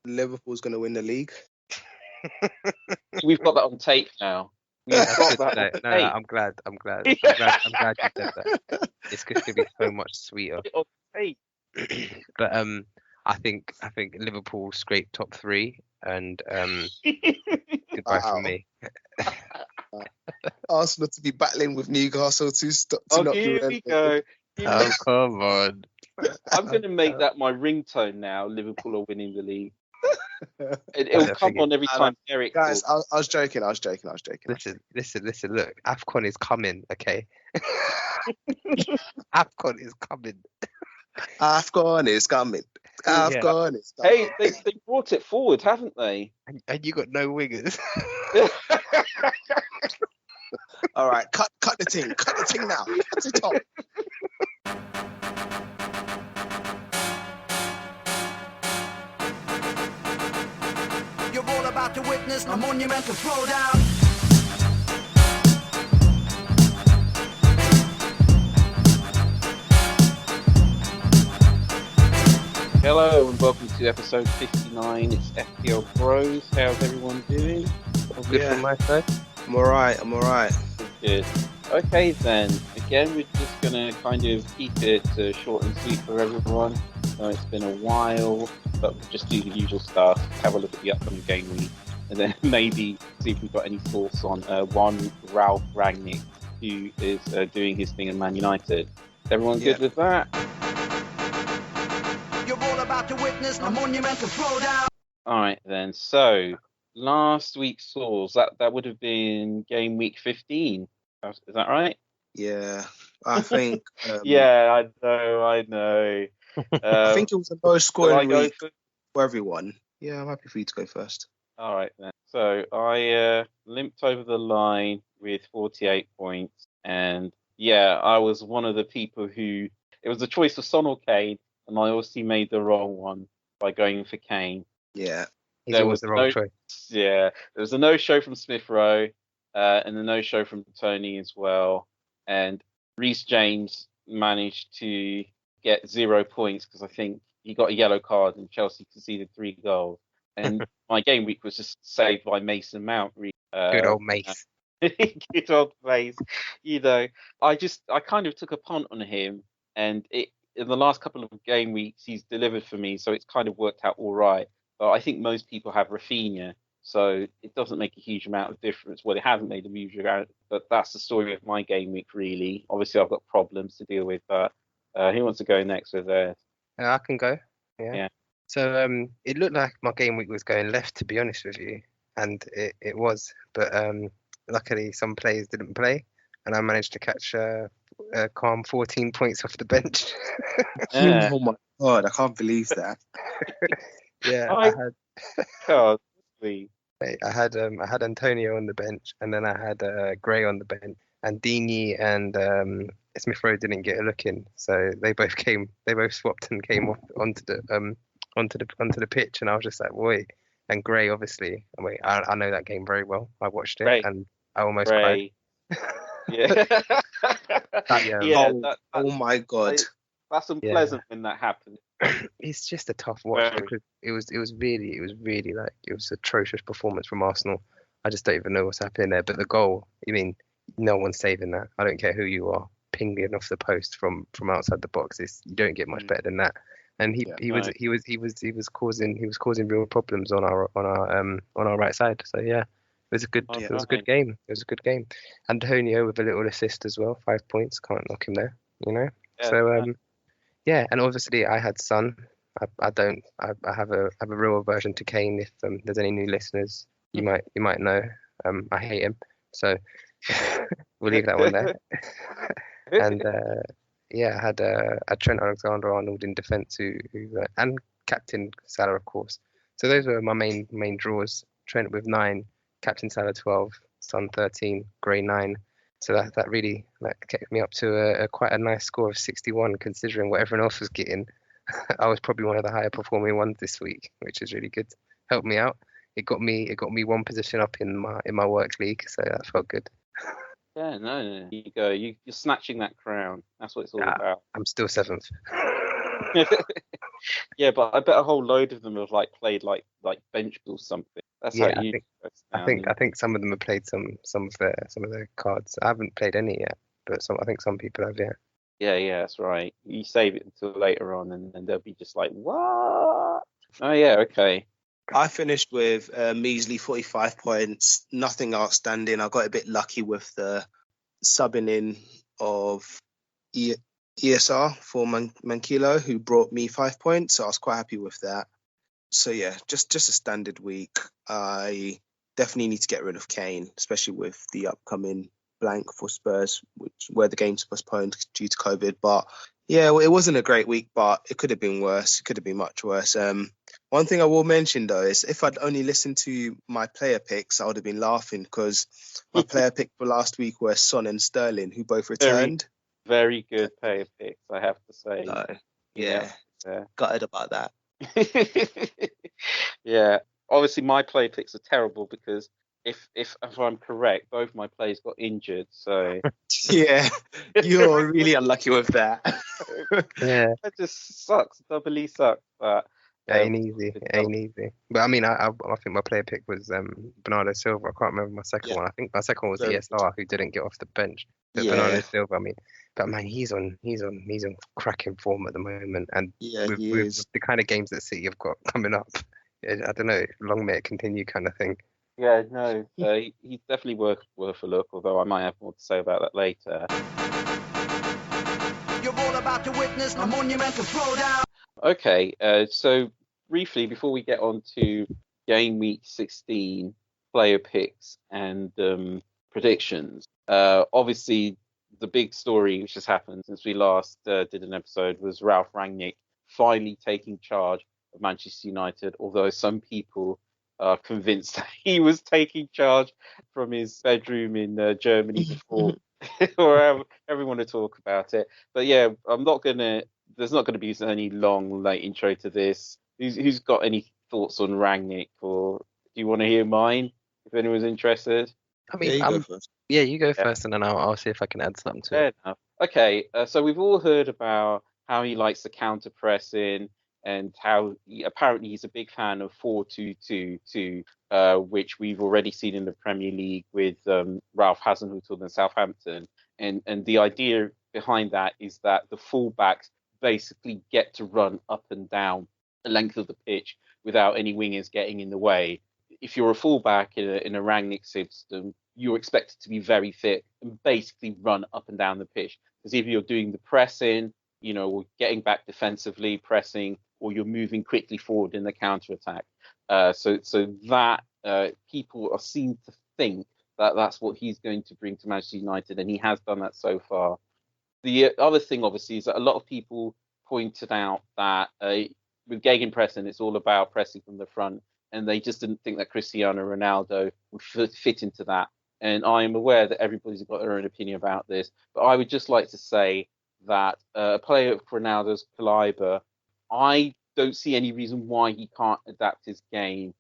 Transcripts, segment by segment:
Liverpool's going to win the league. We've got that on tape now. We've got that on No, tape. I'm glad you said that. It's going to be so much sweeter. On tape. But I think Liverpool scraped top 3, and goodbye from me. Arsenal to be battling with Newcastle to not be here we go. Oh, come on. I'm going to make that my ringtone now. Liverpool are winning the league. It'll come on every time Eric. Guys, I was joking. Listen. Look, AFCON is coming. Okay. AFCON is coming. AFCON is coming. AFCON is coming. Hey, they brought it forward, haven't they? And you got no wingers. All right, cut the thing. Cut the thing now. Cut it off. You're all about to witness a monumental throwdown. Hello and welcome to episode 59. It's FPL Bros. How's everyone doing? All good from my side. I'm all right. Good. Okay then. Again, we're just gonna kind of keep it short and sweet for everyone. It's been a while, but we'll just do the usual stuff. Have a look at the upcoming game week, and then maybe see if we've got any thoughts on one Ralf Rangnick, who is doing his thing in Man United. Everyone good with that? You're all about to witness a monumental throwdown. All right then. So last week's scores that would have been game week 15. Is that right? Yeah, I think. Yeah, I know. I think it was a low scoring week for everyone. Yeah, I'm happy for you to go first. All right then. So I limped over the line with 48 points, and yeah, I was one of the people who it was a choice of Son or Kane, and I obviously made the wrong one by going for Kane. Yeah, he's always the wrong choice. Yeah, there was a no-show from Smith Rowe, and a no-show from Tony as well, and Reece James managed to get 0 points because I think he got a yellow card and Chelsea conceded 3 goals. And my game week was just saved by Mason Mount. Good old Mace. Good old Mace. You know, I kind of took a punt on him, and in the last couple of game weeks he's delivered for me, so it's kind of worked out all right. But I think most people have Rafinha, so it doesn't make a huge amount of difference. Well, it hasn't made a huge amount, but that's the story of my game week, really. Obviously, I've got problems to deal with, but who wants to go next with theirs? I can go. Yeah. So it looked like my game week was going left, to be honest with you, and it was. But luckily, some players didn't play, and I managed to catch a calm 14 points off the bench. Yeah. Oh my god, I can't believe that. Yeah, I had Antonio on the bench, and then I had Gray on the bench, and Dini and Smith Rowe didn't get a look in, so they both swapped and came onto the pitch, and I was just like, boy. And Gray, obviously, I know that game very well. I watched it, and I almost cried. Yeah. Oh my god. That's unpleasant when that happened. It's just a tough watch because it was really like it was atrocious performance from Arsenal. I just don't even know what's happening there. But the goal, I mean, no one's saving that. I don't care who you are, pinging off the post from outside the box. You don't get much better than that. And he was causing real problems on our right side. So yeah, it was a good game. It was a good game. Antonio with a little assist as well, 5 points. Can't knock him there, you know. Yeah, so yeah, and obviously I had Son. I have a real aversion to Kane. If there's any new listeners, you might know. I hate him. So we'll leave that one there. And yeah, I had a Trent Alexander-Arnold in defence who and captain Salah, of course. So those were my main draws. Trent with 9, captain Salah 12, Son 13, Gray 9. So that really kept me up to quite a nice score of 61, considering what everyone else was getting. I was probably one of the higher performing ones this week, which is really good. Helped me out. It got me one position up in my work league, so that felt good. Yeah, no, you go. You're snatching that crown. That's what it's all about. I'm still 7th. Yeah, but I bet a whole load of them have like played like bench or something. That's how Yeah, it I usually think goes I down. think I think some of them have played some of their cards. I haven't played any yet, but I think some people have. Yeah. Yeah, that's right. You save it until later on, and then they'll be just like, "What? Oh yeah, okay." I finished with a measly 45 points, nothing outstanding. I got a bit lucky with the subbing in of ESR for Mankilo, who brought me 5 points, so I was quite happy with that. So yeah, just a standard week. I definitely need to get rid of Kane, especially with the upcoming blank for Spurs, where the game's postponed due to COVID. But yeah, well, it wasn't a great week, but it could have been worse. It could have been much worse. One thing I will mention though is if I'd only listened to my player picks, I would have been laughing because my player pick for last week were Son and Sterling, who both Very, returned. very good player picks, I have to say. So Yeah. yeah, gutted about that. Yeah. Obviously, my play picks are terrible because if I'm correct, both my players got injured. So Yeah, you're really unlucky with that. Yeah. that just sucks. Doubly sucks. But Ain't easy. Ain't easy. But I mean, I think my player pick was Bernardo Silva. I can't remember my second Yeah. one. I think my second one was Very ESR, who didn't get off the bench. But Yeah. Bernardo Silva, I mean, but man, he's on cracking form at the moment, and Yeah, with, he with is. the kind of games that City have got coming up, I don't know, long may it continue, kind of thing. Yeah, no, he's definitely worth a look. Although I might have more to say about that later. You're all about to witness a monumental throwdown. Okay, so briefly before we get on to game week 16 player picks and predictions, obviously the big story which has happened since we last did an episode was Ralf Rangnick finally taking charge of Manchester United, although some people are convinced that he was taking charge from his bedroom in Germany before or everyone to talk about it. But yeah, there's not gonna be any long late intro to this. Who's got any thoughts on Rangnick, or do you want to hear mine if anyone's interested? I Yeah, mean, you go first. yeah, you go Yeah. first, and then I'll see if I can add something to Fair it. enough. Okay, so we've all heard about how he likes the counter pressing and how apparently he's a big fan of 4-2-2-2, which we've already seen in the Premier League with Ralph Hasenhüttl and Southampton. And the idea behind that is that the fullbacks basically get to run up and down the length of the pitch without any wingers getting in the way. If you're a fullback in a Rangnick system, you're expected to be very fit and basically run up and down the pitch. Because if you're doing the pressing, or getting back defensively, pressing, or you're moving quickly forward in the counter attack. So that people are seen to think that that's what he's going to bring to Manchester United, and he has done that so far. The other thing, obviously, is that a lot of people pointed out that with gegenpressing, it's all about pressing from the front, and they just didn't think that Cristiano Ronaldo would fit into that. And I am aware that everybody's got their own opinion about this, but I would just like to say that a player of Ronaldo's caliber, I don't see any reason why he can't adapt his game.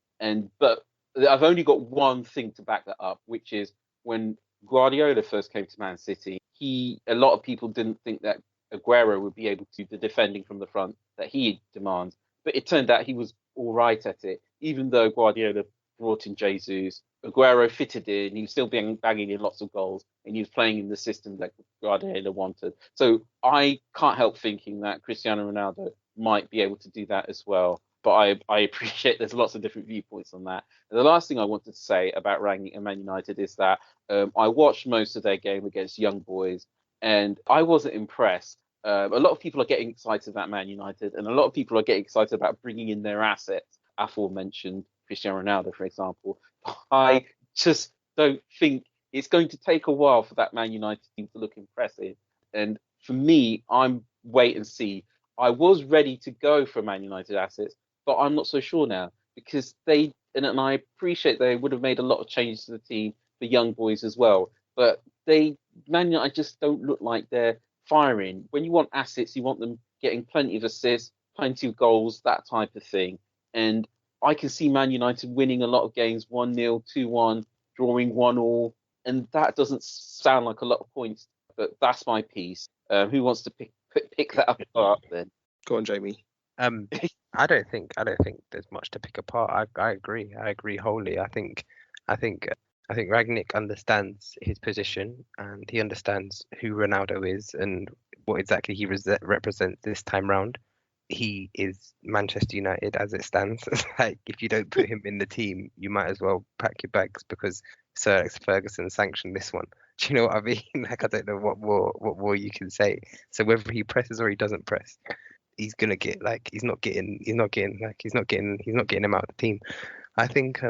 But I've only got one thing to back that up, which is when Guardiola first came to Man City, a lot of people didn't think that Aguero would be able to do the defending from the front that he demands. But it turned out he was all right at it, even though Guardiola brought in Jesus. Aguero fitted in, he was still banging in lots of goals, and he was playing in the system that Guardiola wanted. So I can't help thinking that Cristiano Ronaldo might be able to do that as well. But I appreciate there's lots of different viewpoints on that. And the last thing I wanted to say about Rangnick and Man United is that I watched most of their game against Young Boys, and I wasn't impressed. A lot of people are getting excited about Man United, and a lot of people are getting excited about bringing in their assets, aforementioned Cristiano Ronaldo, for example. I just don't think it's going to take a while for that Man United team to look impressive. And for me, I'm wait and see. I was ready to go for Man United assets, but I'm not so sure now because and I appreciate they would have made a lot of changes to the team for Young Boys as well. But Man United just don't look like they're firing. When you want assets, you want them getting plenty of assists, plenty of goals, that type of thing. And I can see Man United winning a lot of games 1-0, 2-1, drawing 1-1, and that doesn't sound like a lot of points, but that's my piece. Who wants to pick that up then? Go on, Jamie. I don't think there's much to pick apart. I agree wholly. I think Ragnick understands his position and he understands who Ronaldo is and what exactly he represents this time round. He is Manchester United as it stands. Like, if you don't put him in the team, you might as well pack your bags because Sir Alex Ferguson sanctioned this one. Do you know what I mean? Like, I don't know what more you can say. So whether he presses or he doesn't press, he's gonna get, like, he's not getting him out of the team. I think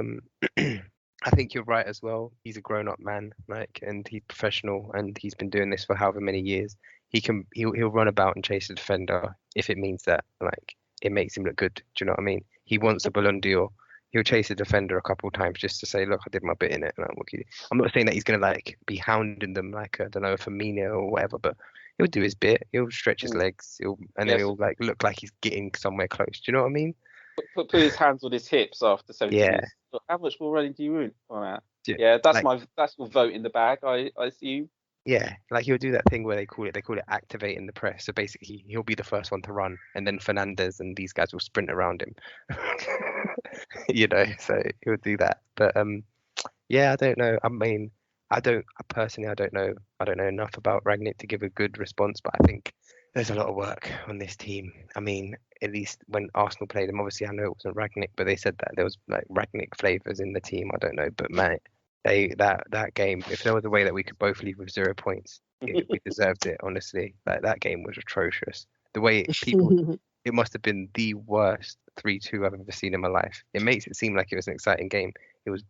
I think you're right as well. He's a grown-up man, like, and he's professional, and he's been doing this for however many years. He'll run about and chase a defender if it means that, like, it makes him look good. Do you know what I mean? He wants a Ballon d'Or. He'll chase a defender a couple of times just to say, look, I did my bit in it. And I'm not saying that he's gonna, like, be hounding them like, I don't know, Firmino or whatever, but he'll do his bit. He'll stretch his legs. Then he'll, like, look like he's getting somewhere close. Do you know what I mean? Put his hands on his hips after 70 Yeah. minutes. Look, how much more running do you want on that? Yeah, Yeah, that's like, that's your vote in the bag, I assume. Yeah, like, he'll do that thing where they call it activating the press. So basically, he'll be the first one to run, and then Fernandez and these guys will sprint around him. So he'll do that. But yeah, I don't know. I mean, I don't know enough about Rangnick to give a good response, but I think there's a lot of work on this team. I mean, at least when Arsenal played them, obviously I know it wasn't Rangnick, but they said that there was, like, Rangnick flavours in the team. I don't know, but man, that game, if there was a way that we could both leave with 0 points, we deserved it. Honestly, like, that game was atrocious. The way it must have been the worst 3-2 I've ever seen in my life. It makes it seem like it was an exciting game. It was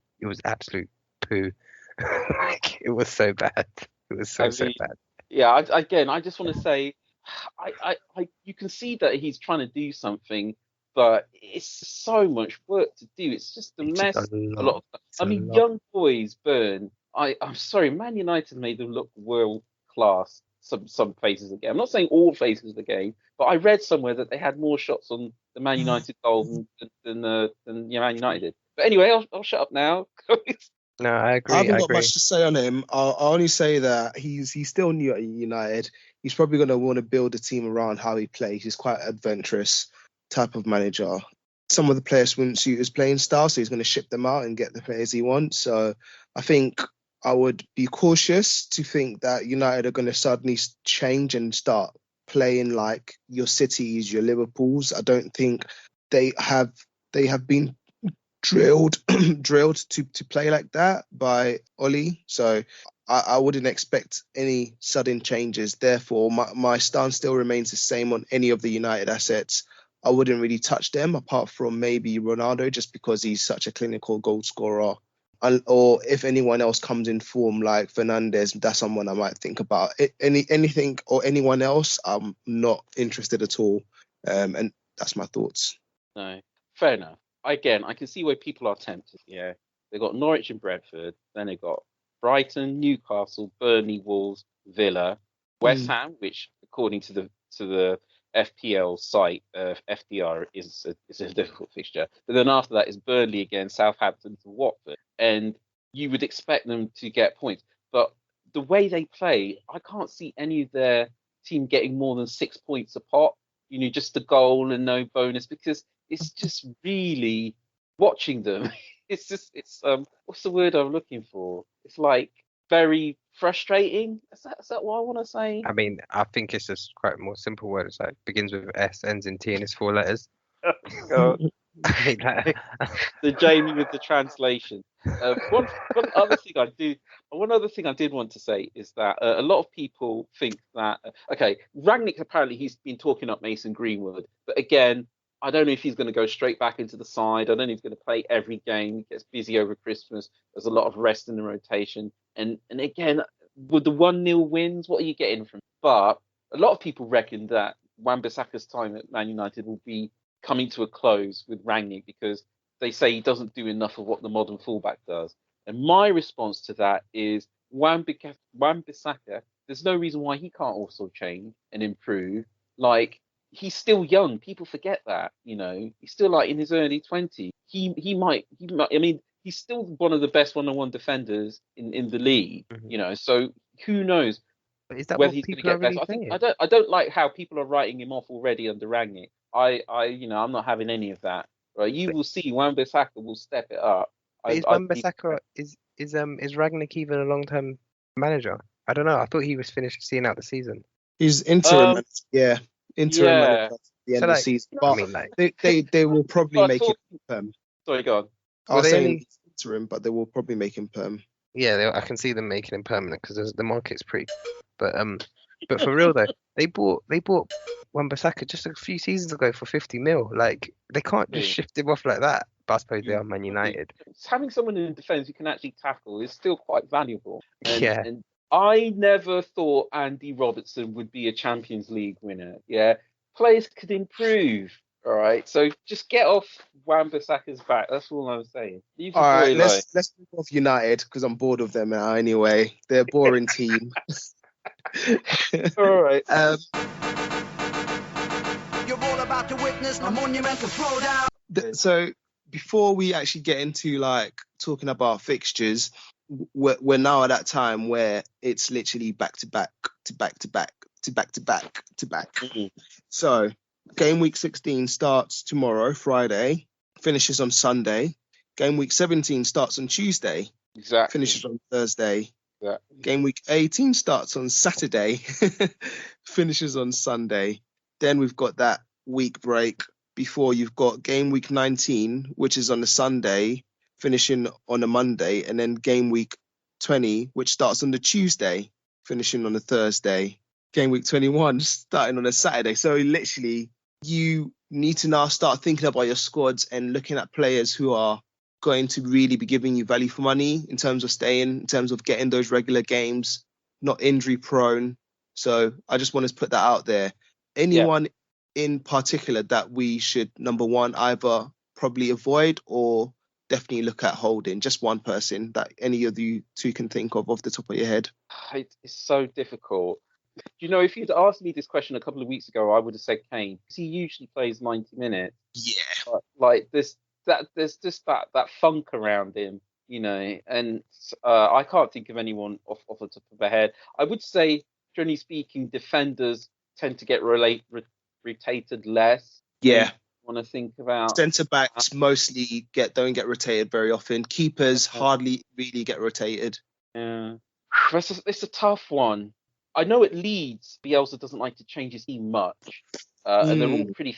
absolute poo. Like, it was so bad. It was so bad. Yeah, I just want to say, you can see that he's trying to do something, but it's so much work to do. It's just a mess. A lot. Young boys burn. I'm sorry, Man United made them look world class some phases of the game. I'm not saying all phases of the game, but I read somewhere that they had more shots on the Man United goal than Man United did. But anyway, I'll shut up now. No, I agree. I haven't got much to say on him. I'll only say that he's still new at United. He's probably going to want to build a team around how he plays. He's quite adventurous type of manager. Some of the players wouldn't suit his playing style, so he's going to ship them out and get the players he wants. So I think I would be cautious to think that United are going to suddenly change and start playing like your Cities, your Liverpools. I don't think they have been drilled to play like that by Oli. So I wouldn't expect any sudden changes. Therefore, my stance still remains the same on any of the United assets. I wouldn't really touch them apart from maybe Ronaldo, just because he's such a clinical goal scorer. Or if anyone else comes in form like Fernandez, that's someone I might think about. Anything or anyone else, I'm not interested at all. And that's my thoughts. No, fair enough. Again, I can see where people are tempted. Yeah, they got Norwich and Brentford, then they got Brighton, Newcastle, Burnley, Wolves, Villa, West Ham, which according to the FPL site, FDR is a difficult fixture. But then after that is Burnley again, Southampton to Watford, and you would expect them to get points. But the way they play, I can't see any of their team getting more than 6 points apart. Just a goal and no bonus, because it's just really watching them. It's what's the word I'm looking for? It's like very frustrating. Is that what I want to say? I mean, I think it's just quite a more simple word. It's like begins with S, ends in T, and it's 4 letters. The Jamie with the translation. One other thing I did want to say is that a lot of people think that Rangnick, apparently he's been talking up Mason Greenwood, but again, I don't know if he's going to go straight back into the side. I don't know if he's going to play every game. He gets busy over Christmas. There's a lot of rest in the rotation, and again, with the 1-0 wins, what are you getting from? But a lot of people reckon that Wan-Bissaka's time at Man United will be coming to a close with Rangnick, because they say he doesn't do enough of what the modern fullback does. And my response to that is Wan-Bissaka, there's no reason why he can't also change and improve. Like, he's still young. People forget that, he's still like in his early 20s. He might, I mean, he's still one of the best one-on-one defenders in the league, so who knows but is that whether what he's going to people get are really better. saying? I don't like how people are writing him off already under Rangnick. I'm not having any of that. Right? You will see Wan-Bissaka will step it up. But is Wan-Bissaka is Ragnick even a long-term manager? I don't know. I thought he was finished seeing out the season. He's interim manager, yeah. Interim manager at the end of the season. But they will probably make him perm. Sorry, go on. I was saying he's interim, but they will probably make him perm. Yeah, I can see them making him permanent because the market's pretty. But for real though, they bought Wan-Bissaka just a few seasons ago for 50 mil. Like they can't just shift him off like that. But I suppose they are Man United. Having someone in defence who can actually tackle is still quite valuable. And I never thought Andy Robertson would be a Champions League winner. Yeah, players could improve. All right, so just get off Wan-Bissaka's back. That's all I'm saying. All right, let's move off United because I'm bored of them now. Anyway, they're a boring team. All right. You're all about to witness a monumental throwdown. So before we actually get into like talking about fixtures, we're now at that time where it's literally back to back to back to back to back to back to back. Mm-hmm. So game week 16 starts tomorrow, Friday, finishes on Sunday. Game week 17 starts on Tuesday, exactly, finishes on Thursday. Exactly. Game week 18 starts on Saturday, finishes on Sunday. Then we've got that week break before you've got game week 19, which is on a Sunday, finishing on a Monday, and then game week 20, which starts on the Tuesday, finishing on a Thursday. Game week 21 starting on a Saturday. So literally, you need to now start thinking about your squads and looking at players who are going to really be giving you value for money in terms of staying, in terms of getting those regular games, not injury prone. So I just want to put that out there. Anyone in particular that we should, number one, either probably avoid or definitely look at holding? Just one person that any of you two can think of off the top of your head. It's so difficult. You know, if you'd asked me this question a couple of weeks ago, I would have said Kane, because he usually plays 90 minutes. Yeah. But, like there's just that funk around him, you know, and I can't think of anyone off the top of my head. I would say, generally speaking, defenders tend to get rotated less. Yeah. Want to think about centre backs mostly don't get rotated very often. Keepers hardly really get rotated. Yeah, it's a tough one. I know at Leeds, Bielsa doesn't like to change his team much, and they're all pretty.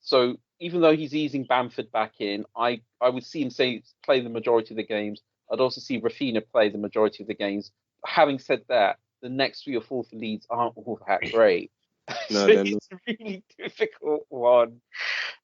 So even though he's easing Bamford back in, I would see him play the majority of the games. I'd also see Rafinha play the majority of the games. Having said that, the next 3 or 4 for Leeds aren't all that great. No, it's a really difficult one.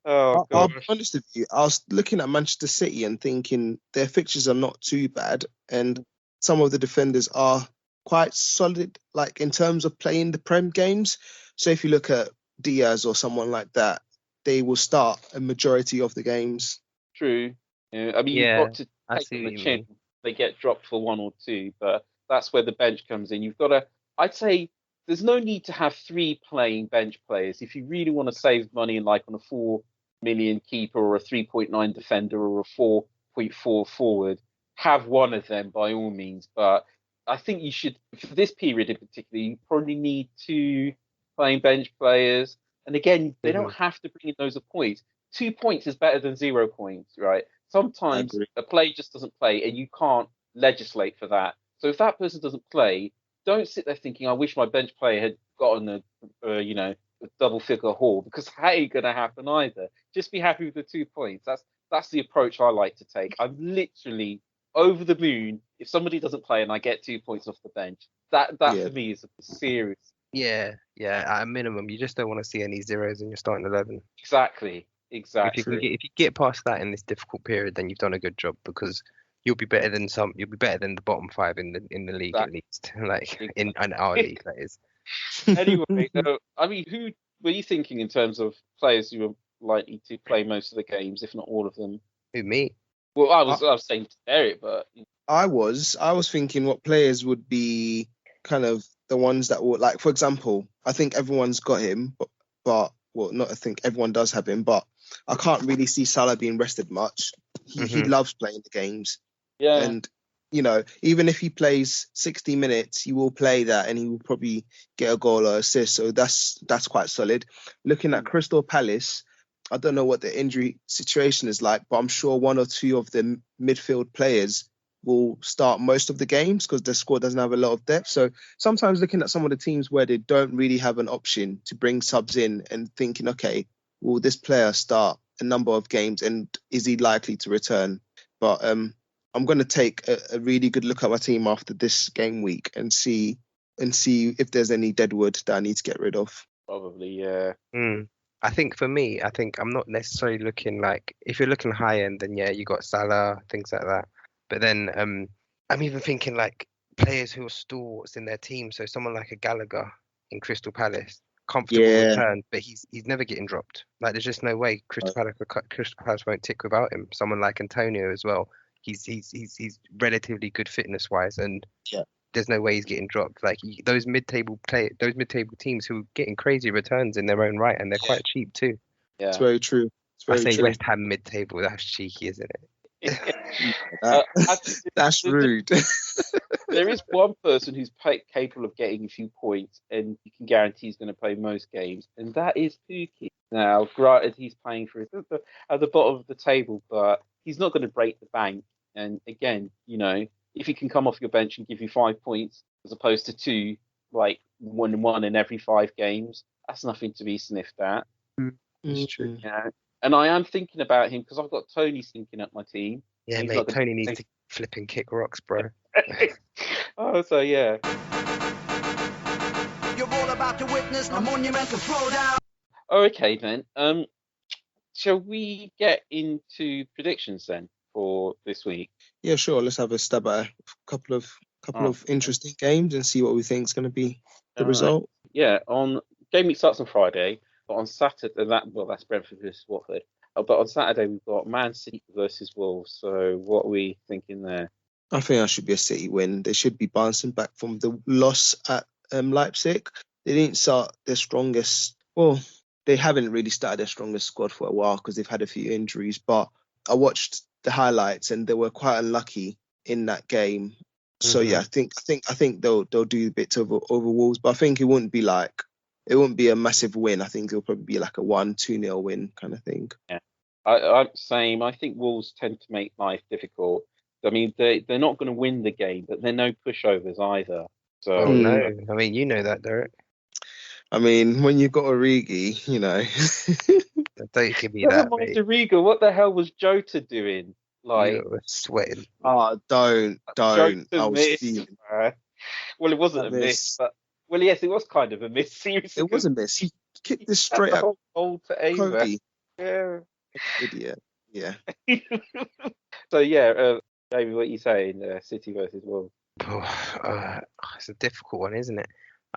Oh, I'll be honest with you. I was looking at Manchester City and thinking their fixtures are not too bad, and some of the defenders are quite solid, like in terms of playing the Prem games. So if you look at Diaz or someone like that, they will start a majority of the games. True. Yeah, I mean, you've got to take them the chin. They get dropped for 1 or 2, but that's where the bench comes in. You've got to, I'd say, there's no need to have 3 playing bench players. If you really want to save money, like on a 4 million keeper or a 3.9 defender or a 4.4 forward, have one of them by all means. But I think you should, for this period in particular, you probably need 2 playing bench players. And again, they don't have to bring in those points. 2 points is better than 0 points, right? Sometimes a player just doesn't play and you can't legislate for that. So if that person doesn't play, don't sit there thinking, I wish my bench player had gotten a double figure haul, because that ain't going to happen either. Just be happy with the 2 points. That's the approach I like to take. I'm literally over the moon if somebody doesn't play and I get 2 points off the bench. That for me is serious. Yeah. At a minimum, you just don't want to see any zeros in your starting 11. Exactly. If you get past that in this difficult period, then you've done a good job, because you'll be better than the bottom 5 in the league at least, like in our league, that is. Anyway, I mean, who were you thinking in terms of players who were likely to play most of the games, if not all of them? Who, me? Well, I was saying to Derek, but I was thinking what players would be kind of the ones that would, like, for example, I think everyone's got him, but well, not I think everyone does have him, but I can't really see Salah being rested much. He loves playing the games. Yeah. And, you know, even if he plays 60 minutes, he will play that and he will probably get a goal or assist. So that's quite solid. Looking at Crystal Palace, I don't know what the injury situation is like, but I'm sure one or two of the midfield players will start most of the games because the squad doesn't have a lot of depth. So sometimes looking at some of the teams where they don't really have an option to bring subs in and thinking, okay, will this player start a number of games and is he likely to return? But I'm going to take a really good look at my team after this game week and see if there's any deadwood that I need to get rid of. Probably, yeah. I think for me, I'm not necessarily looking like, if you're looking high end, then yeah, you got Salah, things like that. But then I'm even thinking like players who are stalwarts in their team. So someone like a Gallagher in Crystal Palace, comfortable return, but he's never getting dropped. Like there's just no way Crystal Palace won't tick without him. Someone like Antonio as well. He's relatively good fitness wise, and there's no way he's getting dropped. Like those mid-table teams who are getting crazy returns in their own right, and they're quite cheap too. Yeah, it's very true. I say West Ham mid-table. That's cheeky, isn't it? That's rude. There is one person who's capable of getting a few points, and you can guarantee he's going to play most games, and that is Pukki. Now, granted, he's playing for at the bottom of the table, but he's not going to break the bank. And again, if he can come off your bench and give you 5 points as opposed to 2, like 1 in every 5 games, that's nothing to be sniffed at. It's true. Yeah. And I am thinking about him because I've got Tony thinking at my team. Yeah, mate, Tony needs to flip and kick rocks, bro. Oh, so yeah. You're all about to witness a monumental throwdown. Okay then. Shall we get into predictions then for this week? Yeah, sure. Let's have a stab at a couple of interesting games and see what we think is going to be the result. Right. Yeah, on game week starts on Friday, but on Saturday that's Brentford versus Watford. But on Saturday we've got Man City versus Wolves. So what are we thinking there? I think that should be a City win. They should be bouncing back from the loss at Leipzig. They didn't start their strongest. Well, they haven't really started their strongest squad for a while because they've had a few injuries. But I watched the highlights and they were quite unlucky in that game. So yeah, I think they'll do bits over Wolves, but I think it wouldn't be a massive win. I think it'll probably be like a 1-2-0 win kind of thing. Yeah, I'm same. I think Wolves tend to make life difficult. I mean, they're not going to win the game, but they're no pushovers either. So no, I mean you know that, Derek. I mean, when you've got Origi, Don't give me that, mate. Origi, what the hell was Jota doing? Like, you were sweating. Oh, don't. I was feeling. Well, it wasn't a miss, but yes, it was kind of a miss. Seriously, it was a miss. He kicked this straight at Kobe. Yeah, idiot. Yeah. So yeah, Jamie, what are you saying? City versus Wolves. It's a difficult one, isn't it?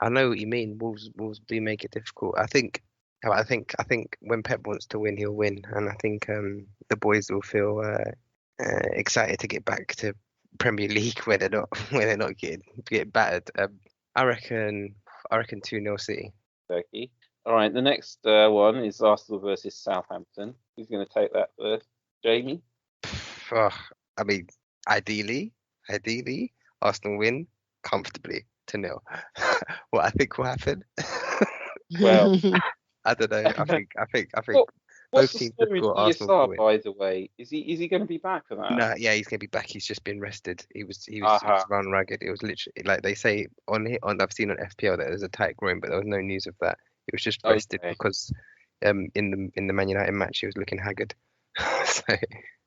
I know what you mean. Wolves do make it difficult. I think when Pep wants to win, he'll win, and I think the boys will feel excited to get back to Premier League where they're not getting battered. I reckon 2-0 City. Turkey. All right, the next one is Arsenal versus Southampton. Who's going to take that first? Jamie? I mean, ideally, Arsenal win comfortably 2-0. What I think will happen? Well, I don't know. I think what's both teams the story with ESR, by the way? Is he going to be back for that? No, yeah, he's going to be back. He's just been rested. He was run ragged. It was literally like they say on I've seen on FPL that there's a tight groin, but there was no news of that. It was just rested because in the Man United match he was looking haggard. So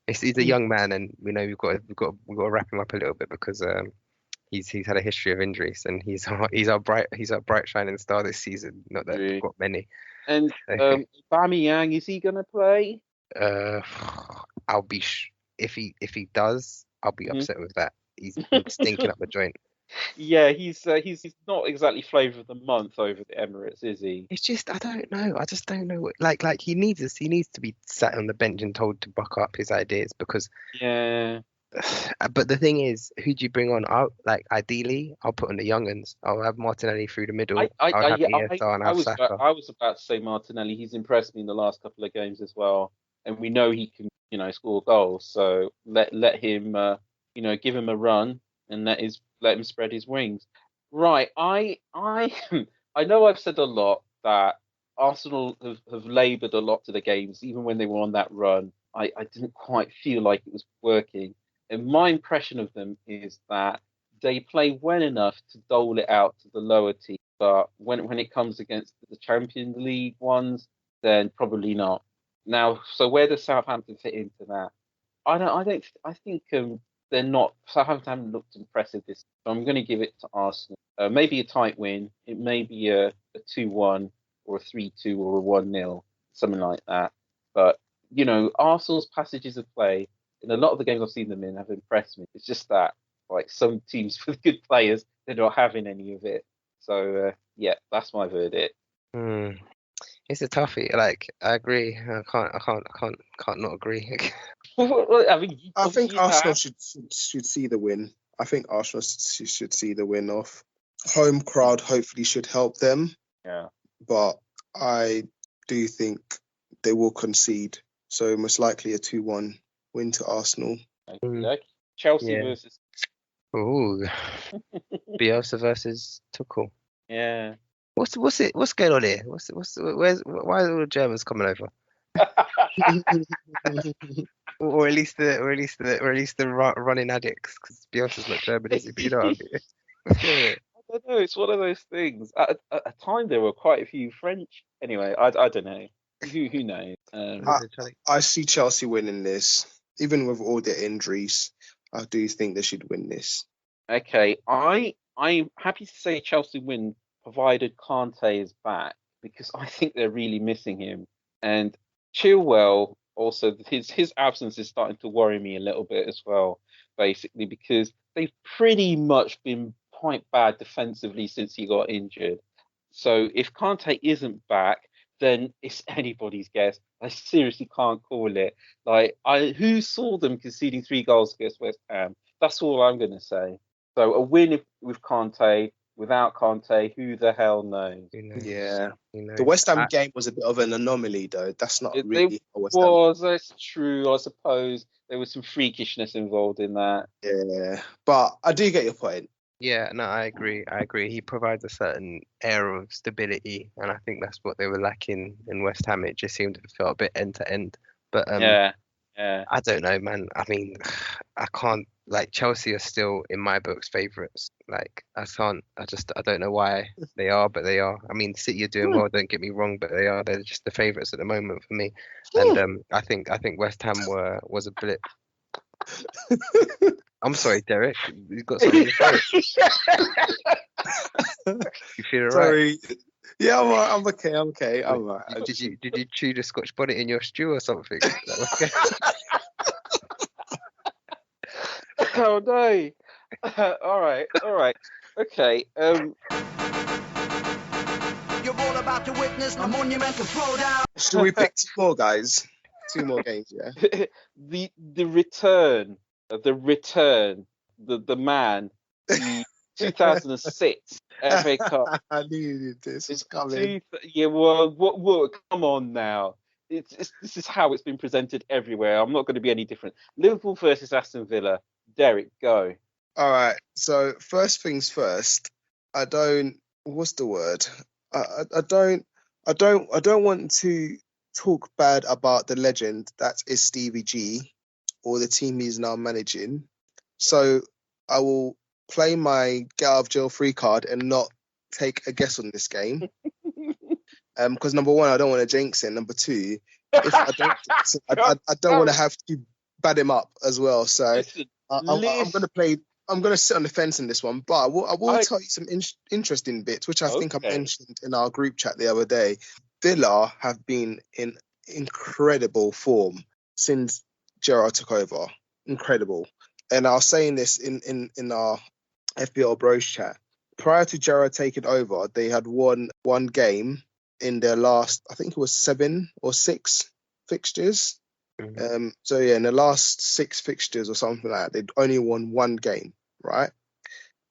he's a young man, and we know we've got to wrap him up a little bit because he's had a history of injuries, and he's our bright shining star this season. Not that we've got many. And Aubameyang, is he going to play? I'll be if he does, I'll be upset with that. He's stinking up the joint. Yeah, he's not exactly flavour of the month over the Emirates, is he? It's just I don't know. I just don't know what like he needs to be sat on the bench and told to buck up his ideas because yeah. But the thing is, who do you bring on? Ideally, I'll put on the young'uns. I'll have Martinelli through the middle. I was about to say Martinelli. He's impressed me in the last couple of games as well, and we know he can, score goals. So let him, give him a run and let him spread his wings. Right. I know I've said a lot that Arsenal have laboured a lot to the games, even when they were on that run. I didn't quite feel like it was working. And my impression of them is that they play well enough to dole it out to the lower team, but when it comes against the Champions League ones, then probably not. Now, so where does Southampton fit into that? I think they're not. Southampton haven't looked impressive this. So I'm going to give it to Arsenal. Maybe a tight win. It may be a 2-1 or a 3-2 or a 1-0, something like that. But Arsenal's passages of play in a lot of the games I've seen them in have impressed me. It's just that, like, some teams with good players, they're not having any of it. So yeah, that's my verdict. It's a toughie. Like, I agree. I can't not agree. I think Arsenal should see the win. I think Arsenal should see the win off. Home crowd hopefully should help them. Yeah. But I do think they will concede. So most likely a 2-1 win to Arsenal. Chelsea versus. Ooh. Bielsa versus Tuchel. Yeah. What's going on here? Why are all the Germans coming over? or at least the running addicts, because Bielsa's not German, is he? But you know what I mean. What's going on? I don't know. It's one of those things. At a time, there were quite a few French. Anyway, I don't know. Who knows? I see Chelsea winning this, even with all their injuries. I do think they should win this. Okay, I'm happy to say Chelsea win, provided Kante is back, because I think they're really missing him. And Chilwell, also, his absence is starting to worry me a little bit as well, basically, because they've pretty much been quite bad defensively since he got injured. So if Kante isn't back, then it's anybody's guess. I seriously can't call it. Like, who saw them conceding 3 goals against West Ham? That's all I'm going to say. So a win with Kante. Without Kante, who the hell knows? Yeah. The West Ham game was a bit of an anomaly, though. That's not really a West Ham. That's true. I suppose there was some freakishness involved in that. Yeah. But I do get your point. Yeah, no, I agree. He provides a certain air of stability, and I think that's what they were lacking in West Ham. It just seemed to feel a bit end to end. But yeah. I don't know, man. I mean, I can't. Like, Chelsea are still in my books favourites. Like, I don't know why they are, but they are. I mean, City are doing well. Don't get me wrong, but they are. They're just the favourites at the moment for me. And I think West Ham was a blip. I'm sorry, Derek. You've got something to say. You feel alright? Sorry. Yeah, I'm okay. I'm okay. I'm alright. Did you chew the Scotch bonnet in your stew or something? Oh no! All right. Okay. You're all about to witness a monumental throwdown. Should we pick 2 more, guys? 2 more games, yeah. The return, the man, the 2006 FA Cup. I knew this was coming. Well, come on now. This is how it's been presented everywhere. I'm not going to be any different. Liverpool versus Aston Villa. Derek, go. All right. So first things first. What's the word? I don't want to talk bad about the legend that is Stevie G or the team he's now managing. So I will play my get out of jail free card and not take a guess on this game. Because number one, I don't want to jinx it. Number two, if I don't jinx it, I don't want to have to bad him up as well. So I'm going to sit on the fence in this one, but I will tell you some interesting bits, which I think I mentioned in our group chat the other day. Villa have been in incredible form since Gerrard took over. Incredible. And I was saying this in our FPL Bros chat. Prior to Gerrard taking over, they had won 1 game in their last, I think it was 7 or 6 fixtures. Mm-hmm. So yeah, in the last 6 fixtures or something like that, they'd only won 1 game, right?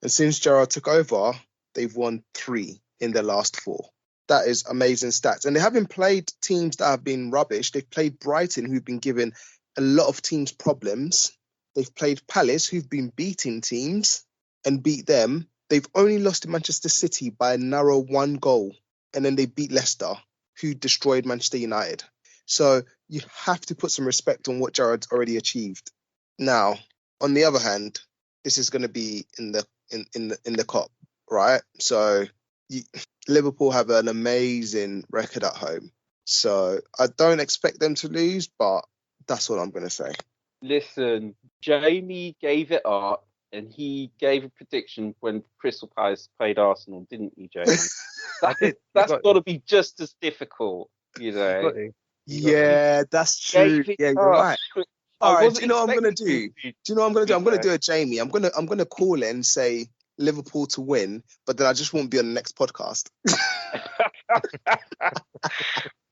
And since Gerrard took over, they've won 3 in their last 4. That is amazing stats. And they haven't played teams that have been rubbish. They've played Brighton, who've been giving a lot of teams problems. They've played Palace, who've been beating teams and beat them. They've only lost to Manchester City by a narrow 1 goal. And then they beat Leicester. who destroyed Manchester United. So you have to put some respect on what Gerrard's already achieved. Now, on the other hand, this is going to be in the Kop, right? So Liverpool have an amazing record at home. So I don't expect them to lose, but that's what I'm going to say. Listen, Jamie gave it up, and he gave a prediction when Crystal Palace played Arsenal, didn't he, Jamie? That's got to be just as difficult, you know. Yeah, that's true. Yeah, you're right. All right, do you know what I'm going to do? I'm going to do a Jamie. I'm going to call it and say Liverpool to win, but then I just won't be on the next podcast.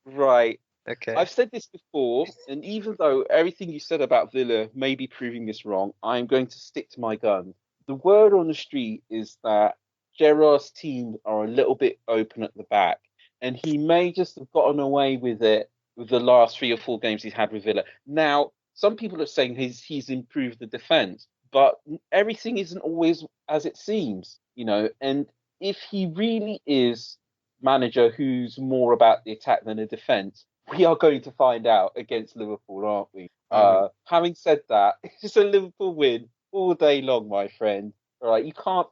Right. Okay. I've said this before, and even though everything you said about Villa may be proving this wrong, I'm going to stick to my gun. The word on the street is that Gerrard's teams are a little bit open at the back, and he may just have gotten away with it with the last 3 or 4 games he's had with Villa. Now, some people are saying he's improved the defence, but everything isn't always as it seems, you know. And if he really is manager who's more about the attack than the defence, we are going to find out against Liverpool, aren't we? Having said that, it's a Liverpool win all day long, my friend. All right, you can't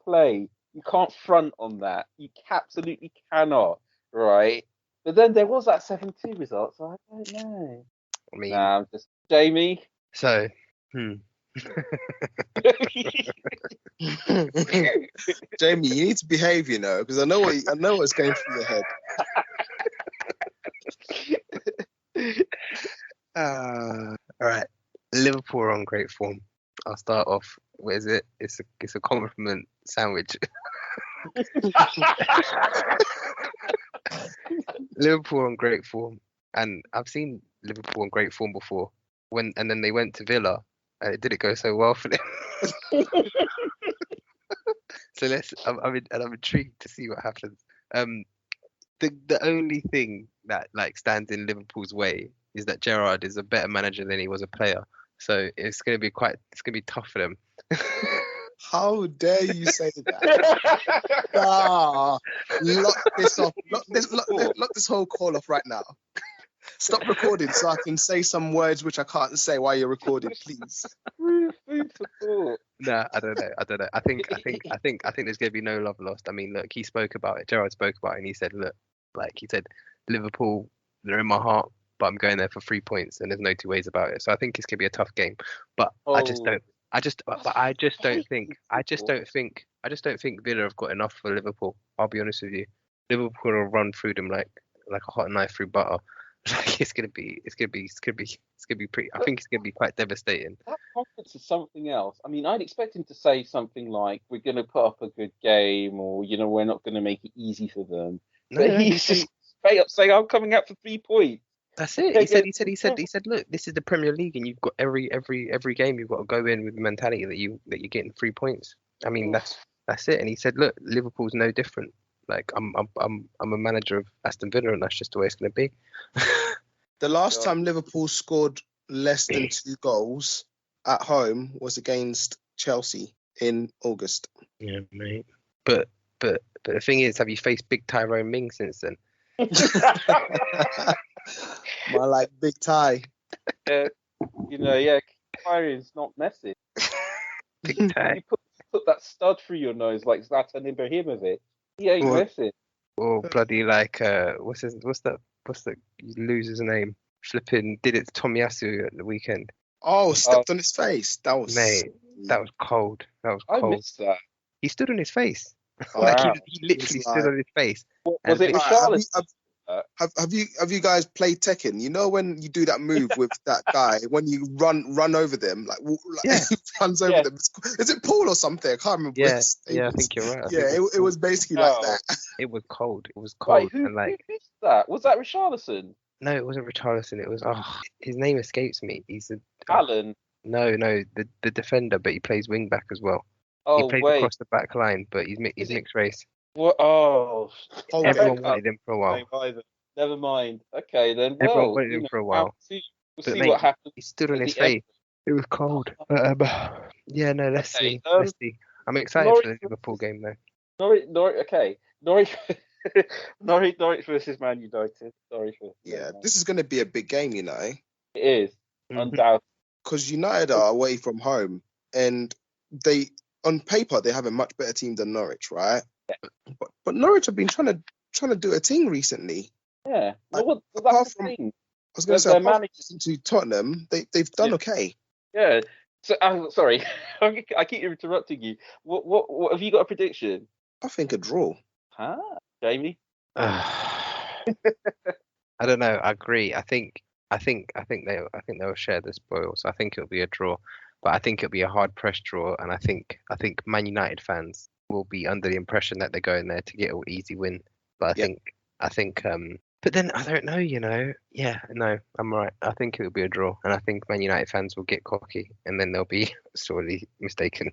front on that. You absolutely cannot, right? But then there was that 7-2 result, so I don't know. I mean, I'm just Jamie. So, Jamie, you need to behave, you know, because I know what's going through your head. All right. Liverpool are on great form. I'll start off. What is it? It's a compliment sandwich. Liverpool on great form, and I've seen Liverpool on great form before. And then they went to Villa, and it didn't go so well for them. So I'm intrigued to see what happens. The only thing that stands in Liverpool's way is that Gerrard is a better manager than he was a player. So it's gonna be tough for them. How dare you say that? Lock this off. Lock this whole call off right now. Stop recording so I can say some words which I can't say while you're recording, please. Nah, I don't know. I think there's gonna be no love lost. I mean, look, he spoke about it. Gerrard spoke about it, and he said, look, Liverpool, they're in my heart, but I'm going there for 3 points, and there's no two ways about it. So I think it's gonna be a tough game. But I just don't think Villa have got enough for Liverpool. I'll be honest with you. Liverpool will run through them like a hot knife through butter. It's gonna be pretty. I think it's gonna be quite devastating. That confidence is something else. I mean, I'd expect him to say something like, "We're gonna put up a good game," or we're not gonna make it easy for them. No, but he's just straight up saying, "I'm coming out for 3 points." That's it. He said, look, this is the Premier League, and you've got every game you've got to go in with the mentality that you're getting 3 points. I mean, that's it. And he said, look, Liverpool's no different. Like I'm a manager of Aston Villa, and that's just the way it's going to be. The last time Liverpool scored less than 2 goals at home was against Chelsea in August. Yeah, mate. But the thing is, have you faced big Tyrone Ming since then? More like Big Ty. Tyrone's not messy. Big Ty. You put that stud through your nose like Zlatan Ibrahimovic. He ain't messing. Or bloody what's the loser's name? Flipping did it to Tomiyasu at the weekend. Oh, stepped on his face. That was cold. I missed that. He stood on his face. Wow. Like he literally stood on his face. Was it Richarlison? Have you guys played Tekken? You know when you do that move with that guy, when you run over them, he runs over them. Is it Paul or something? I can't remember. Yeah, I think you're right. It was basically like that. It was cold. Wait, who missed that? Was that Richarlison? No, it wasn't Richarlison. It was his name escapes me. He's Alan. No, the defender, but he plays wing back as well. Oh, he plays across the back line, but he's mixed race. What? Oh, everyone wanted him for a while. Never mind. Okay, then. Everyone wanted him for a while. We'll see what happens. He stood on his face. It was cold. Let's see. I'm excited for the Liverpool game though. Norwich Norwich versus Man United. Norwich versus Man Yeah, United. this is going to be a big game, you know, It is Mhm. undoubtedly. because United are away from home, and they, on paper, they have a much better team than Norwich, right? But Norwich have been trying to do a thing recently. Yeah. Like, Well, that's apart the from, I thing. was going to say, Their apart from managers. losing to Tottenham, they've done Yeah. okay. Yeah. So, sorry, I keep interrupting you. What have you got a prediction? I think a draw. Huh, Jamie? I don't know. I agree. I think they'll share the spoils. I think it'll be a draw, but I think it'll be a hard pressed draw, and I think Man United fans will be under the impression that they're going there to get an easy win. But Yeah. I think but then I don't know. Yeah, no, I'm right. I think it'll be a draw, and I think Man United fans will get cocky, and then they'll be sorely mistaken.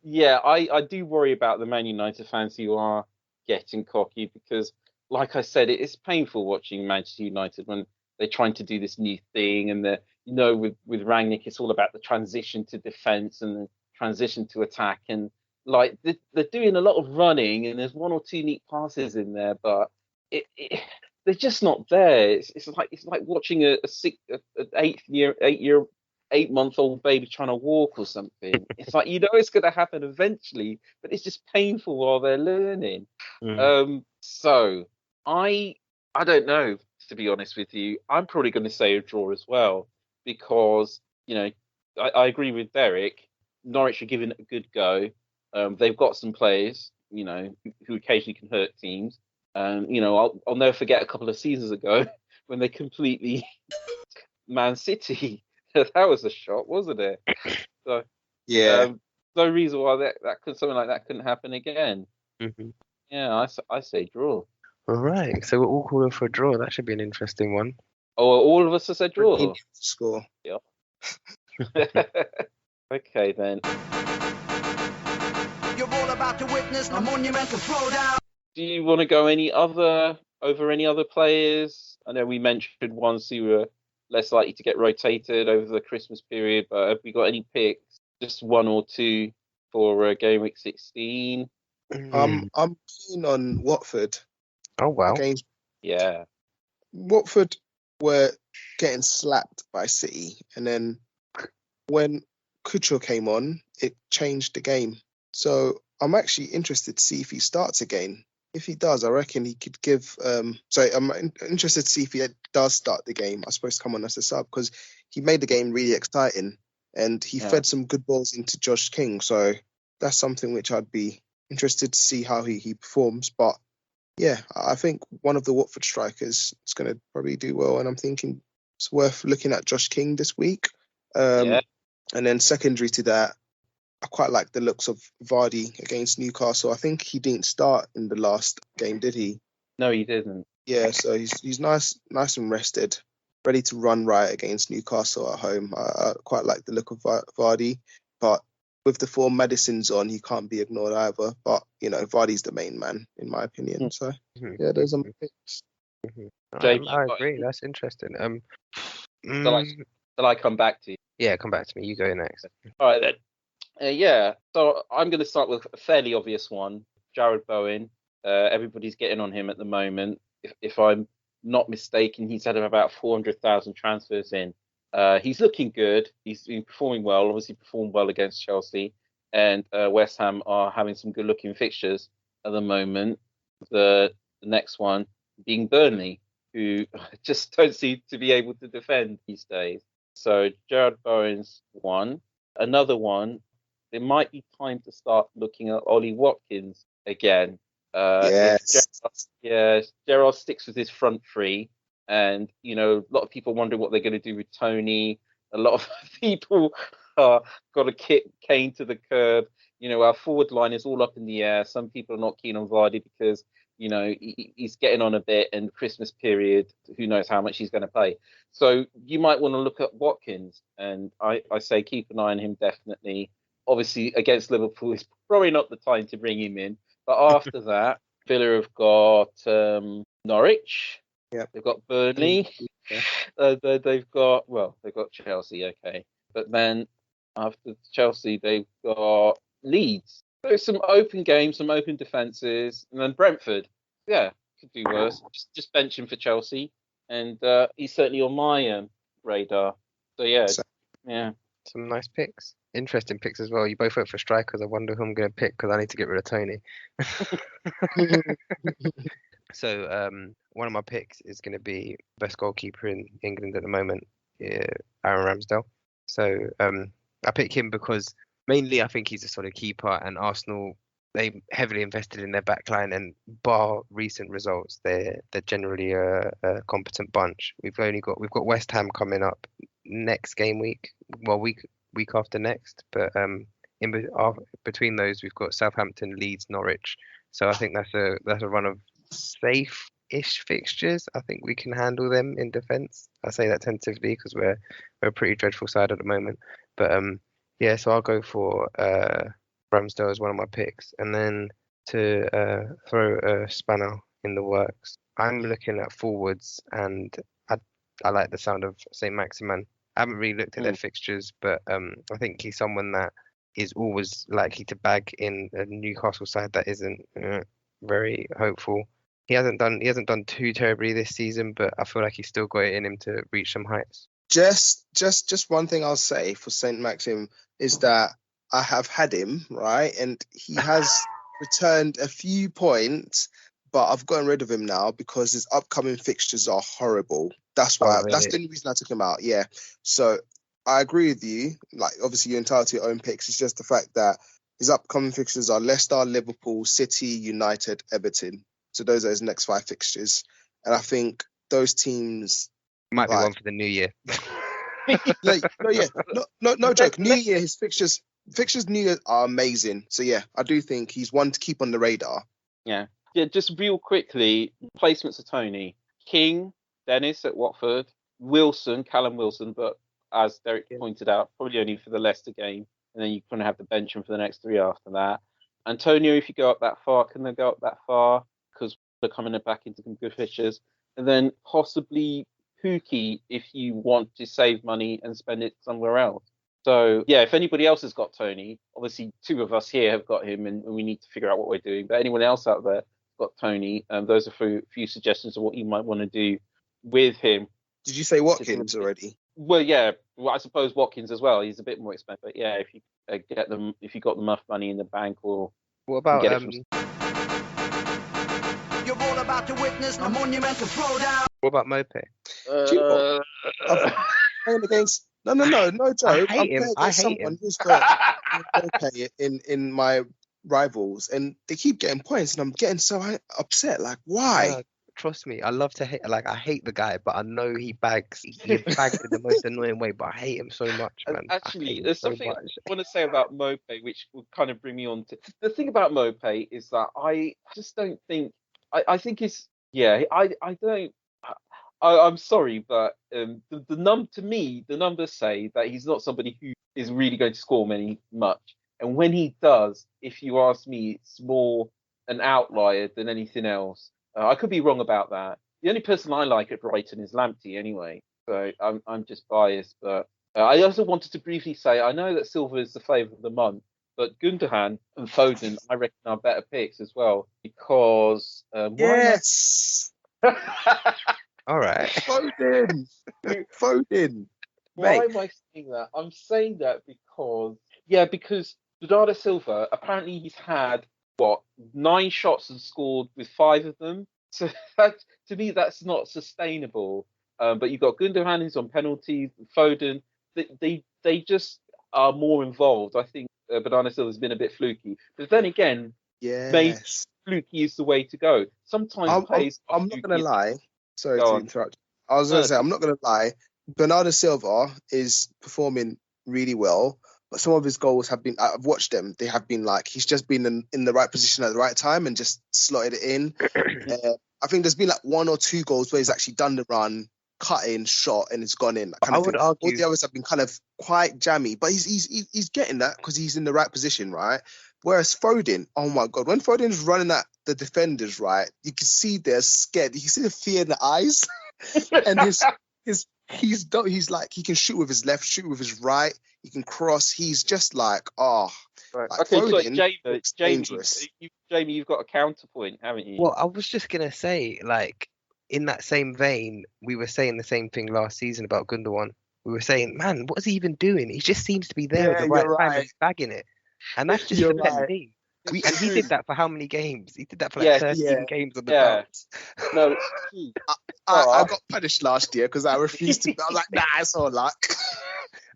Yeah, I do worry about the Man United fans who are getting cocky because, like I said, it is painful watching Manchester United when they're trying to do this new thing, and with Rangnick, it's all about the transition to defense and the transition to attack, and like they're doing a lot of running, and there's one or two neat passes in there, but they're just not there. It's like watching an 8-month-old baby trying to walk or something. It's like it's going to happen eventually, but it's just painful while they're learning. So I don't know, to be honest with you. I'm probably going to say a draw as well because I agree with Derek. Norwich are giving it a good go. They've got some players, who occasionally can hurt teams. I'll never forget a couple of seasons ago when they completely Man City. That was a shock, wasn't it? So Yeah. no reason why something like that couldn't happen again. Mhm. Yeah, I say draw. All right, so we're all calling for a draw. That should be an interesting one. Oh, all of us have said draw. Score. Yeah. Okay then. You're all about to witness a monumental throwdown. Do you want to go over any other players? I know we mentioned ones who were less likely to get rotated over the Christmas period, but have we got any picks? Just one or two for game week 16. I'm keen on Watford. Oh wow. Against Yeah. Watford were getting slapped by City, and then when Kucho came on, it changed the game. So I'm actually interested to see if he starts again. If he does, I reckon he could give. I'm interested to see if he does start the game. I suppose to come on as a sub because he made the game really exciting, and he fed some good balls into Josh King. So that's something which I'd be interested to see how he performs. But yeah, I think one of the Watford strikers is going to probably do well, and I'm thinking it's worth looking at Josh King this week. Yeah. And then secondary to that, I quite like the looks of Vardy against Newcastle. I think he didn't start in the last game, did he? No, he didn't. Yeah, so he's nice and rested, ready to run right against Newcastle at home. I quite like the look of Vardy, but with the form Madison's on, he can't be ignored either. But Vardy's the main man in my opinion. So yeah, those are my picks. James, I agree. That's interesting. Shall I come back to you? Yeah, come back to me. You go next. All right then. Yeah, so I'm going to start with a fairly obvious one. Jared Bowen. Everybody's getting on him at the moment. If I'm not mistaken, he's had about 400,000 transfers in. He's looking good. He's been performing well. Obviously, performed well against Chelsea, and West Ham are having some good-looking fixtures at the moment. The next one being Burnley, who just don't seem to be able to defend these days. So Jared Bowen's one. Another one. It might be time to start looking at Ollie Watkins again. Yes. If Gerrard sticks with his front three, and a lot of people wondering what they're going to do with Tony. A lot of people are got to kick Kane to the curb. Our forward line is all up in the air. Some people are not keen on Vardy because he's getting on a bit, and Christmas period, who knows how much he's going to play. So you might want to look at Watkins, and I say keep an eye on him definitely. Obviously, against Liverpool, it's probably not the time to bring him in. But after that, Villa have got Norwich. Yeah. They've got Burnley. Yeah. They've got Chelsea, okay. But then after Chelsea, they've got Leeds. So some open games, some open defences, and then Brentford. Yeah, could do worse. Just bench him for Chelsea, and he's certainly on my radar. So yeah, yeah. Some nice picks. Interesting picks as well. You both went for strikers. I wonder who I'm going to pick because I need to get rid of Tony. So one of my picks is going to be best goalkeeper in England at the moment, Aaron Ramsdale. So I pick him because mainly I think he's a solid keeper, and Arsenal, they heavily invested in their backline, and bar recent results, they're generally a competent bunch. We've got West Ham coming up next game week, well week after next, but between those we've got Southampton, Leeds, Norwich. So I think that's a run of safe-ish fixtures. I think we can handle them in defence. I say that tentatively because we're a pretty dreadful side at the moment. But yeah, so I'll go for Ramsdale as one of my picks, and then to throw a spanner in the works, I'm looking at forwards, and I like the sound of St. Maximin. I haven't really looked at their fixtures, but I think he's someone that is always likely to bag in a Newcastle side that isn't very hopeful. He hasn't done too terribly this season, but I feel like he's still got it in him to reach some heights. Just one thing I'll say for Saint Maxim is that I have had him, right, and he has returned a few points, but I've gotten rid of him now because his upcoming fixtures are horrible. That's why. Really? That's the only reason I took him out. Yeah. So I agree with you. Like, obviously, you're entitled to your own picks. It's just the fact that his upcoming fixtures are Leicester, Liverpool, City, United, Everton. So those are his next 5 fixtures, and I think those teams might be one for the new year. No joke. New Year, his fixtures New Year are amazing. So yeah, I do think he's one to keep on the radar. Yeah. Just real quickly, placements of Tony: King, Dennis at Watford, Callum Wilson, but as Derek pointed out, probably only for the Leicester game, and then you kind of have to bench him for the next 3 after that. Antonio, if you go up that far, can they go up that far? Because they're coming back into some good fixtures. And then possibly Pookie if you want to save money and spend it somewhere else. So, yeah, if anybody else has got Tony, obviously 2 of us here have got him and we need to figure out what we're doing. But anyone else out there got Tony, those are a few suggestions of what you might want to do with him. Did you say Watkins already? Well, yeah, I suppose Watkins as well. He's a bit more expensive. But yeah, if you get them, if you got enough money in the bank, or what about You're all about to witness a monumental throwdown. What about Mope? Playing against no joke. I hate him. I hate someone him. who's got Mope in my rivals, and they keep getting points, and I'm getting so upset. Like, why? Trust me, I love to hate. Like, I hate the guy, but I know he bags. He bags in the most annoying way. But I hate him so much, man. Actually, there's something I want to say about Mope, which will kind of bring me on to the thing about Mope is that I just don't think. I think it's I don't. I'm sorry, but to me the numbers say that he's not somebody who is really going to score much. And when he does, if you ask me, it's more an outlier than anything else. I could be wrong about that. The only person I like at Brighton is Lamptey anyway. So I'm just biased. But I also wanted to briefly say, I know that Silva is the favourite of the month, but Gundogan and Foden, I reckon, are better picks as well. Because... yes! All right. Foden! Why am I saying that? I'm saying that because Bernardo Silva, apparently he's had, 9 shots and scored with 5 of them. So that, to me, that's not sustainable. But you've got Gundogan who's on penalties, Foden. They just are more involved. I think Bernardo Silva's been a bit fluky. But then again, maybe fluky is the way to go. Sometimes I'm not going to lie. Sorry to interrupt. I was going to say, I'm not going to lie. Bernardo Silva is performing really well. But some of his goals have been, I've watched them, they have been like, he's just been in the right position at the right time and just slotted it in. I think there's been like 1 or 2 goals where he's actually done the run, cut in, shot, and it's gone in. I would argue all the others have been kind of quite jammy, but he's getting that because he's in the right position, right? Whereas Foden, oh my God, when Foden's running at the defenders, right, you can see they're scared. You can see the fear in the eyes. And he's like, he can shoot with his left, shoot with his right. He can cross. He's just like, Right. like Okay, so Foden Jamie, looks dangerous. Jamie, you've got a counterpoint, haven't you? Well, I was just gonna say, like, in that same vein, we were saying the same thing last season about Gundogan. We were saying, man, what is he even doing? He just seems to be there at the right time and he's bagging it. And that's just You're the pet right. peeve. And he did that for how many games? He did that for like Yeah, 13 games on the yeah. bout. No, it's true. I got punished last year because I refused to. I was like, nah, it's all luck.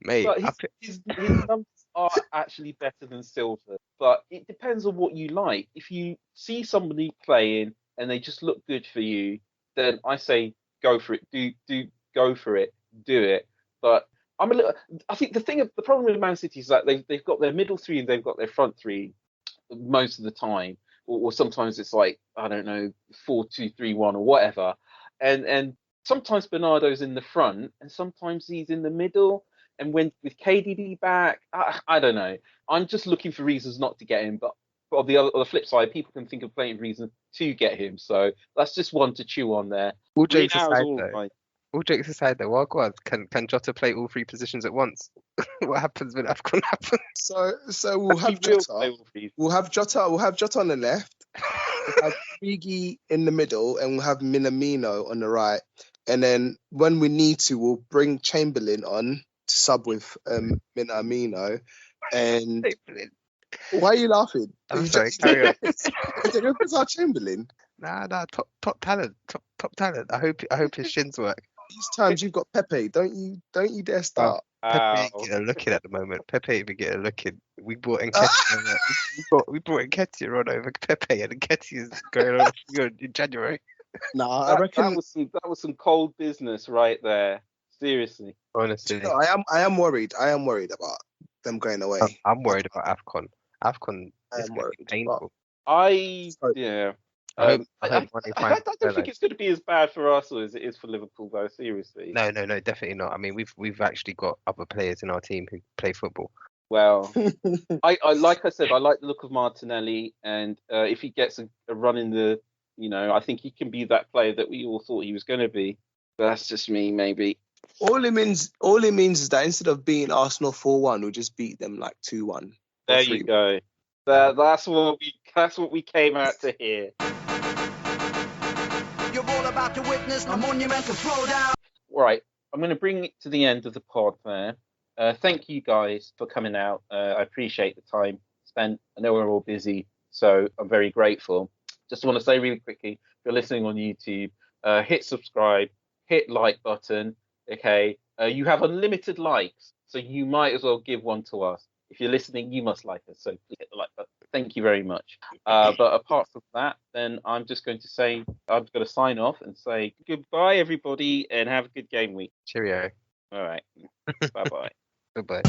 Mate, But his numbers are actually better than Silver. But it depends on what you like. If you see somebody playing and they just look good for you, then I say go for it. Do go for it. Do it. But I think the problem with Man City is that they've got their middle three and they've got their front three most of the time, or sometimes it's like, I don't know, 4-2-3-1 or whatever, and sometimes Bernardo's in the front and sometimes he's in the middle, and when with KDB back, I don't know. I'm just looking for reasons not to get him, but on the flip side, people can think of plenty of reasons to get him, so that's just one to chew on there. all jokes Now aside, is all though. right. All jokes aside, though, Wagwan, can Jota play all three positions at once? What happens when AFCON happens? So we'll have He will Jota. play all three. We'll have Jota on the left. We'll have Origi in the middle, and we'll have Minamino on the right. And then when we need to, we'll bring Chamberlain on to sub with Minamino. And why are you laughing? I'm sorry, carry on. Is it because our Chamberlain? Nah, top talent, top talent. I hope his shins work. These times you've got Pepe. Don't you dare start. Pepe ain't Ow. getting a look in at the moment. Pepe ain't even getting a look in. We brought Nketiah we brought Nketiah on over Pepe, and Nketiah is going on in January. Nah, I reckon. That was some cold business right there. Seriously. Honestly, No, I am worried. I am worried about them going away. I'm worried about AFCON. AFCON I is am going to worried, be painful. Yeah. I hope I Ronnie finds don't Bella. think it's going to be as bad for us as it is for Liverpool, though. Seriously. No, definitely not. I mean, we've actually got other players in our team who play football. Well, I like I said, I like the look of Martinelli, and if he gets a run in the, I think he can be that player that we all thought he was going to be. But that's just me, maybe. All it means is that instead of beating Arsenal 4-1, we'll just beat them like 2-1. There you go. That's what we came out to hear. You're all about to witness a monumental throwdown. Right, I'm going to bring it to the end of the pod there. Thank you guys for coming out. I appreciate the time spent. I know we're all busy, so I'm very grateful. Just want to say really quickly, if you're listening on YouTube, hit subscribe, hit like button. Okay, you have unlimited likes, so you might as well give one to us. If you're listening, you must like us, so please hit the like button. Thank you very much. But apart from that, then I'm just going to say, I'm going to sign off and say goodbye, everybody, and have a good game week. Cheerio. All right. Bye-bye. Goodbye.